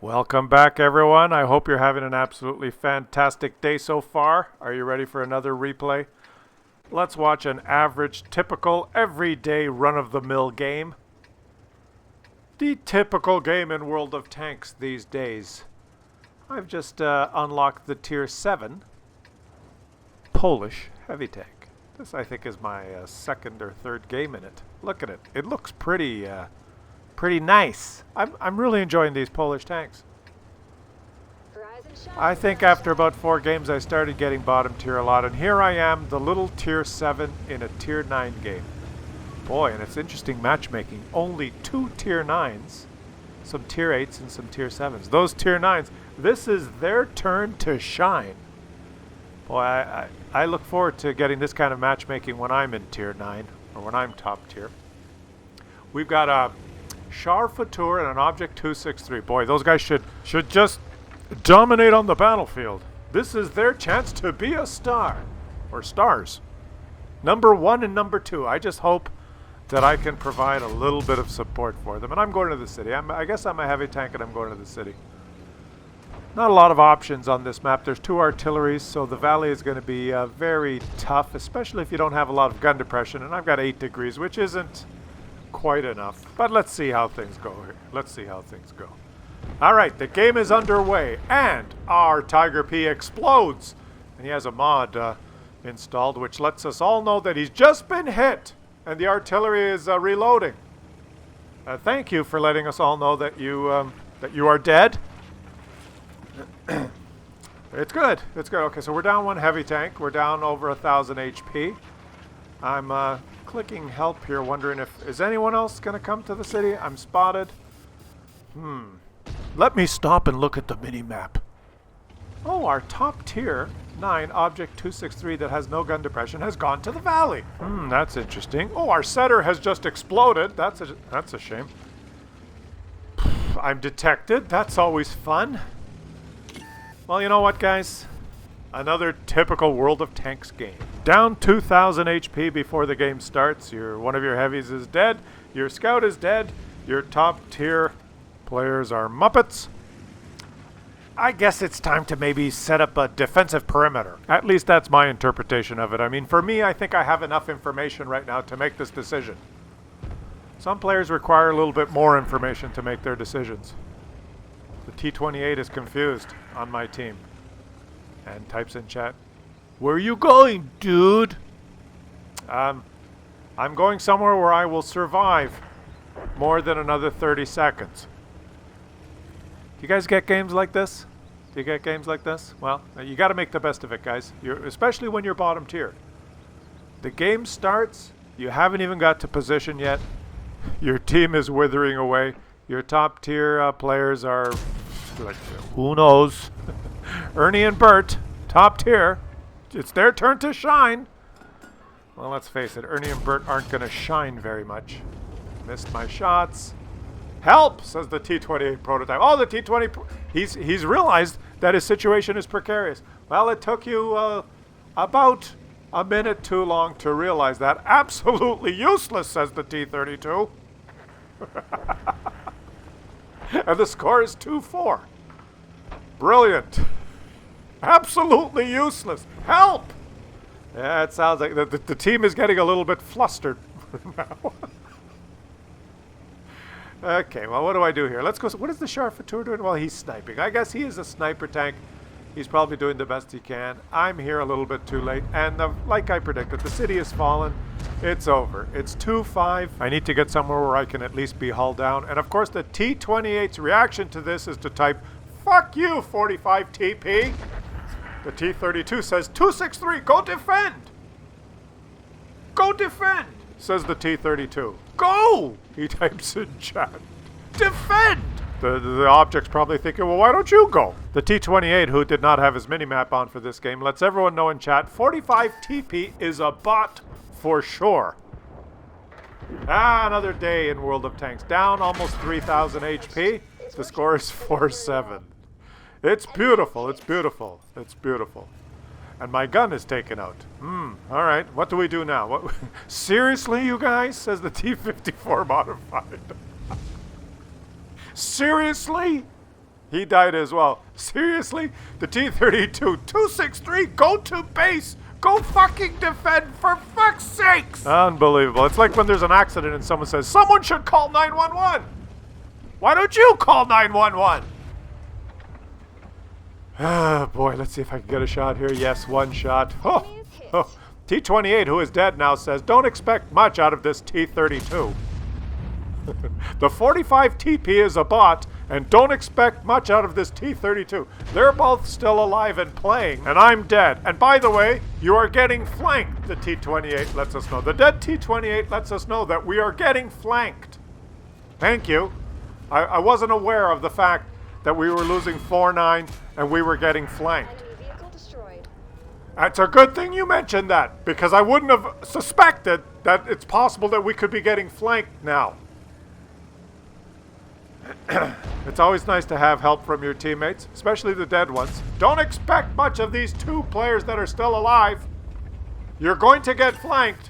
Welcome back, everyone. I hope you're having an absolutely fantastic day so far. Are you ready for another replay? Let's watch an average, typical, everyday run-of-the-mill game. The typical game in World of Tanks these days. I've just unlocked the Tier 7 Polish heavy tank. This, I think, is my second or third game in it. Look at it. It looks pretty nice. I'm really enjoying these Polish tanks. I think after about 4 games I started getting bottom tier a lot, and here I am, the little tier 7 in a tier 9 game. Boy, and it's interesting matchmaking. Only 2 tier 9s, some tier 8s and some tier 7s. Those tier 9s, this is their turn to shine. Boy, I look forward to getting this kind of matchmaking when I'm in tier 9, or when I'm top tier. We've got a Char Fatur and an Object 263. Boy, those guys should just dominate on the battlefield. This is their chance to be a star. Or stars. Number 1 and number 2. I just hope that I can provide a little bit of support for them. And I'm going to the city. I guess I'm a heavy tank and I'm going to the city. Not a lot of options on this map. There's 2 artilleries, so the valley is going to be very tough, especially if you don't have a lot of gun depression. And I've got 8 degrees, which isn't quite enough. But let's see how things go here. Let's see how things go. Alright, the game is underway, and our Tiger P explodes. And he has a mod installed, which lets us all know that he's just been hit, and the artillery is reloading. Thank you for letting us all know that you are dead. It's good. It's good. Okay, so we're down 1 heavy tank. We're down over 1,000 HP. I'm clicking help here, wondering if... Is anyone else going to come to the city? I'm spotted. Let me stop and look at the mini-map. Oh, our top tier 9 Object 263 that has no gun depression has gone to the valley. That's interesting. Oh, our setter has just exploded. That's a shame. I'm detected. That's always fun. Well, you know what, guys? Another typical World of Tanks game. Down 2,000 HP before the game starts. One of your heavies is dead. Your scout is dead. Your top tier players are Muppets. I guess it's time to maybe set up a defensive perimeter. At least that's my interpretation of it. I mean, for me, I think I have enough information right now to make this decision. Some players require a little bit more information to make their decisions. The T-28 is confused on my team and types in chat, "Where are you going, dude?" I'm going somewhere where I will survive more than another 30 seconds. Do you guys get games like this? Do you get games like this? Well, you got to make the best of it, guys. Especially when you're bottom tier. The game starts, you haven't even got to position yet. Your team is withering away. Your top tier players are, like, who knows? Ernie and Bert, top tier. It's their turn to shine. Well, let's face it, Ernie and Bert aren't going to shine very much. Missed my shots. Help, says the T-28 prototype. Oh, the T-20, he's realized that his situation is precarious. Well, it took you about a minute too long to realize that. Absolutely useless, says the T-32. And the score is 2-4. Brilliant. Absolutely useless. Help! Yeah, it sounds like the team is getting a little bit flustered now. Okay, well, what do I do here? Let's go. What is the Char Fatur doing? Well, he's sniping. I guess he is a sniper tank. He's probably doing the best he can. I'm here a little bit too late. And like I predicted, the city has fallen. It's over. It's 2-5. I need to get somewhere where I can at least be hulled down. And, of course, the T-28's reaction to this is to type, "Fuck you, 45 TP." The T-32 says, "263, go defend." Go defend, says the T-32. Go, he types in chat. Defend. The object's probably thinking, well, why don't you go? The T-28, who did not have his minimap on for this game, lets everyone know in chat, 45 TP is a bot for sure. Another day in World of Tanks. Down almost 3,000 HP. The score is 4-7. It's beautiful. It's beautiful. It's beautiful. And my gun is taken out. Alright, what do we do now? What? Seriously, you guys? Says the T-54 modified. Seriously? He died as well. Seriously? The T-32, 263, go to base! Go fucking defend, for fuck's sakes! Unbelievable. It's like when there's an accident and someone says, someone should call 911! Why don't you call 911? Ah, boy, let's see if I can get a shot here. Yes, one shot. Oh. T-28, who is dead now, says, don't expect much out of this T-32. The 45 TP is a bot, and don't expect much out of this T-32. They're both still alive and playing, and I'm dead. And by the way, you are getting flanked, the T-28 lets us know. The dead T-28 lets us know that we are getting flanked. Thank you. I wasn't aware of the fact that we were losing 4-9 and we were getting flanked. It's a good thing you mentioned that, because I wouldn't have suspected that it's possible that we could be getting flanked now. It's always nice to have help from your teammates, especially the dead ones. Don't expect much of these two players that are still alive. You're going to get flanked.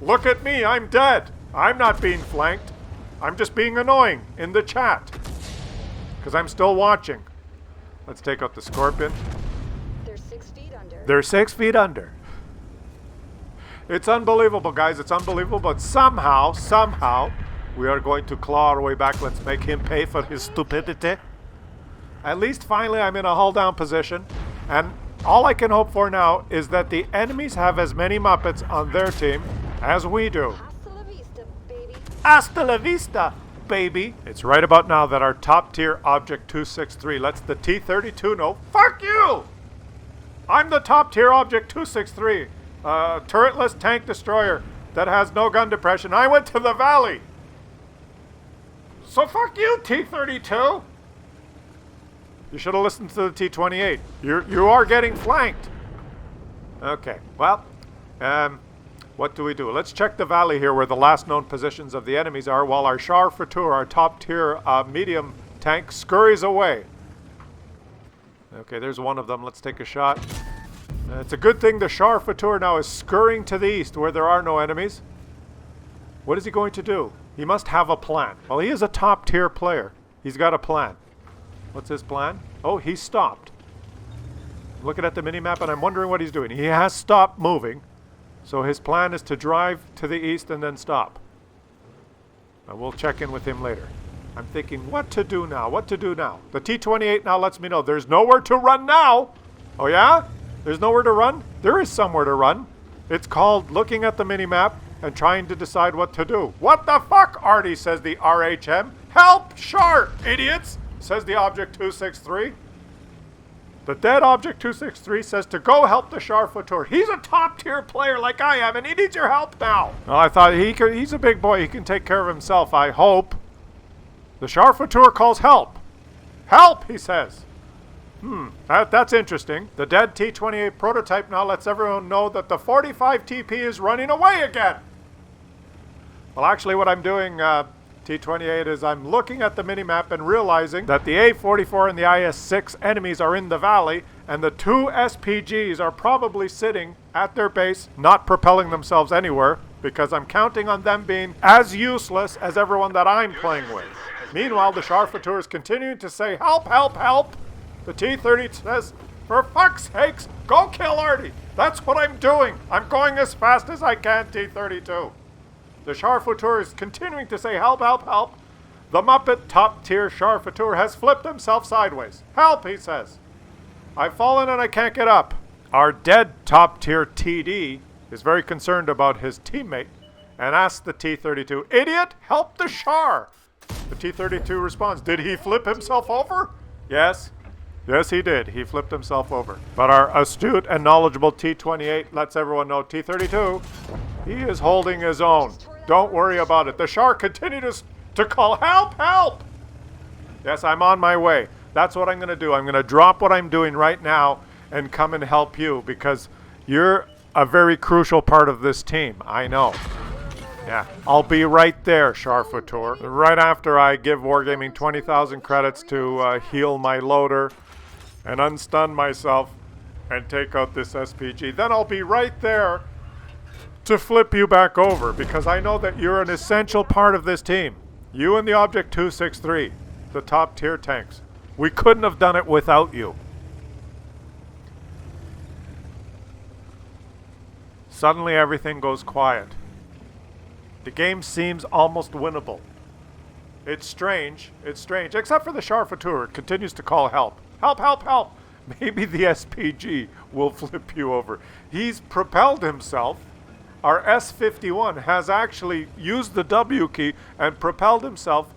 Look at me, I'm dead. I'm not being flanked. I'm just being annoying in the chat, because I'm still watching. Let's take out the Scorpion. They're 6 feet under. They're 6 feet under. It's unbelievable, guys. It's unbelievable, but somehow, we are going to claw our way back. Let's make him pay for his stupidity. At least finally I'm in a hull down position. And all I can hope for now is that the enemies have as many Muppets on their team as we do. Hasta la vista, baby. Hasta la vista, baby. It's right about now that our top tier Object 263 lets the T-32 know, fuck you! I'm the top tier Object 263. Turretless tank destroyer that has no gun depression. I went to the valley. So fuck you, T-32. You should have listened to the T-28. You are getting flanked. Okay, well, what do we do? Let's check the valley here where the last known positions of the enemies are while our Char Fatur, our top tier medium tank, scurries away. Okay, there's one of them. Let's take a shot. It's a good thing the Char Fatur now is scurrying to the east where there are no enemies. What is he going to do? He must have a plan. Well, he is a top tier player. He's got a plan. What's his plan? Oh, he stopped. I'm looking at the minimap and I'm wondering what he's doing. He has stopped moving. So his plan is to drive to the east and then stop. And we'll check in with him later. I'm thinking, what to do now? What to do now? The T-28 now lets me know there's nowhere to run now. Oh yeah? There's nowhere to run? There is somewhere to run. It's called looking at the minimap and trying to decide what to do. What the fuck, Artie, says the RHM. Help, Char, idiots, says the Object 263. The dead Object 263 says to go help the Char Fatur. He's a top tier player like I am, and he needs your help now. Oh, I thought he's a big boy. He can take care of himself, I hope. The Char Fatur calls help. Help, he says. That's interesting. The dead T-28 prototype now lets everyone know that the 45 TP is running away again. Well, actually what I'm doing, T-28, is I'm looking at the minimap and realizing that the A-44 and the IS-6 enemies are in the valley, and the two SPGs are probably sitting at their base, not propelling themselves anywhere, because I'm counting on them being as useless as everyone that I'm playing with. Meanwhile, the Char Fatur is continuing to say, help, help, help! The T-30 says, for fuck's sakes, go kill Artie! That's what I'm doing! I'm going as fast as I can, T-32. The Char Fatur is continuing to say, help, help, help. The Muppet top-tier Char Fatur has flipped himself sideways. Help, he says. I've fallen and I can't get up. Our dead top-tier TD is very concerned about his teammate and asks the T-32, idiot, help the Char! The T-32 responds, did he flip himself over? Yes. Yes, he did. He flipped himself over. But our astute and knowledgeable T-28 lets everyone know, T-32, he is holding his own. Don't worry about it. The Char continues to call, help, help! Yes, I'm on my way. That's what I'm going to do. I'm going to drop what I'm doing right now and come and help you, because you're a very crucial part of this team. I know. Yeah, I'll be right there, Char Fatur. Right after I give Wargaming 20,000 credits to heal my loader and unstun myself and take out this SPG. Then I'll be right there to flip you back over, because I know that you're an essential part of this team. You and the Object 263, the top tier tanks. We couldn't have done it without you. Suddenly everything goes quiet. The game seems almost winnable. It's strange, except for the Charfateur. It continues to call help. Help, help, help! Maybe the SPG will flip you over. He's propelled himself. Our S-51 has actually used the W key and propelled himself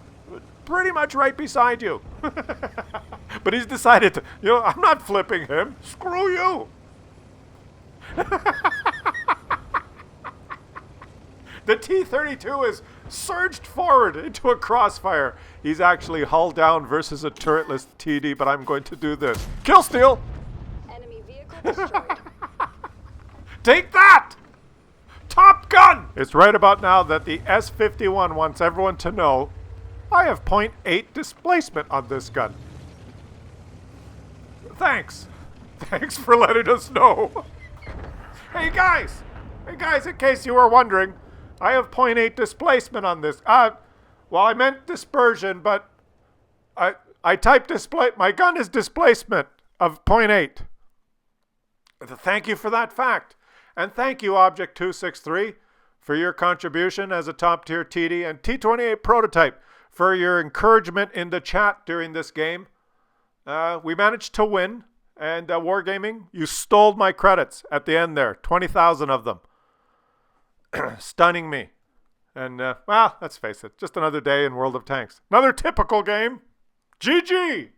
pretty much right beside you. But he's decided to, I'm not flipping him. Screw you! The T-32 is surged forward into a crossfire. He's actually hull down versus a turretless TD, but I'm going to do this. Kill steal! Enemy vehicle destroyed. Take that! Top Gun! It's right about now that the S-51 wants everyone to know I have 0.8 displacement on this gun. Thanks. Thanks for letting us know. Hey guys, in case you were wondering, I have 0.8 displacement on this. Well, I meant dispersion, but I typed my gun is displacement of 0.8. Thank you for that fact. And thank you, Object 263, for your contribution as a top-tier TD, and T28 Prototype for your encouragement in the chat during this game. We managed to win, and Wargaming, you stole my credits at the end there, 20,000 of them. Stunning me. And, well, let's face it, just another day in World of Tanks. Another typical game. GG!